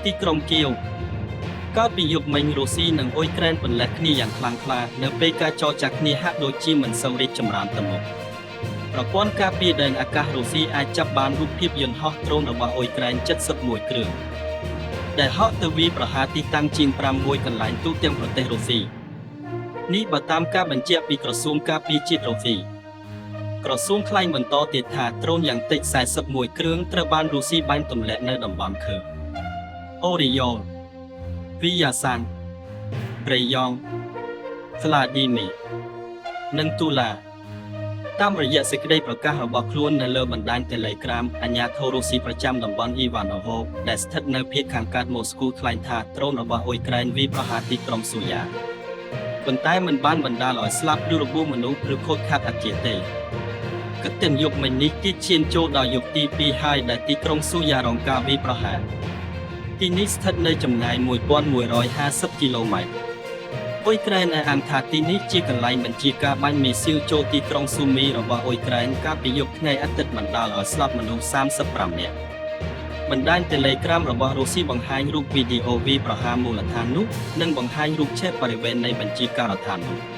ទីក្រុងគៀវកើតពីយុគមិញរុស្ស៊ីនិងអ៊ុយក្រែនបន្លះគ្នាយ៉ាងខ្លាំងក្លានៅពេលការចរចាគ្នាហាក់ដូចជាមិនសូវរីកចម្រើនទៅមុខប្រព័ន្ធការពារដែនអាកាសរុស្ស៊ីអាចចាប់បានរូបភាពយន្តហោះដ្រូនរបស់អ៊ុយក្រែន71គ្រឿងដែលហោះទៅវាយប្រហារទីតាំងជាង5កន្លែងទូទាំងប្រទេសរុស្ស៊ីនេះបើតាមការបញ្ជាក់ពីក្រសួងការពារជាតិរុស្ស៊ីក្រសួងថ្លែងបន្តទៀតថាដ្រូនយ៉ាងតិច41គ្រឿងត្រូវបានរុស្ស៊ីបាញ់ទម្លាក់នៅតំបន់ខឺអូរីយ៉ូលវីយ៉ាសានប្រេយ៉ងស្លាឌីមីនិងទូឡាតាមរយៈសេចក្តីប្រកាសរបស់ខ្លួននៅលើបណ្ដាញ Telegram អាជ្ញាធររុស្ស៊ីប្រចាំតំបន់អ៊ីវ៉ាណូវដែលស្ថិតនៅភាគខាងកើតម៉ូស្គូថ្លែងថាដ្រូនរបស់អ៊ុយក្រែនវាយប្រហារទីក្រុងស៊ូយ៉ាប៉ុន្តែមិនបានបណ្ដាលឲ្យស្លាប់ឬរបួសមនុស្សឬខូចខាតអគារទេគិតទាំងយុគមិញនេះទៀតឈានចូលដល់យុគទី2ហើយដែលទីក្រុងស៊ូយ៉ារងការវាយប្រហារទីនេះស្ថិតនៅចម្ងាយ1150គីឡូម៉ែត្រអ៊ុយក្រែនអះអាងថាទីនេះជាកន្លែងបញ្ជាការបាញ់មីស៊ីលចូលទីក្រុងស៊ូមីរបស់អ៊ុយក្រែនកាលពីយប់ថ្ងៃអាទិត្យបណ្ដាលឲ្យស្លាប់មនុស្ស35នាក់បណ្ដាញ Telegram របស់រុស្ស៊ីបង្ហាញរូបវីដេអូវាយប្រហារមូលដ្ឋាននោះនិងបង្ហាញរូបឆេតបរិវេណនៃបញ្ជាការដ្ឋាននោះ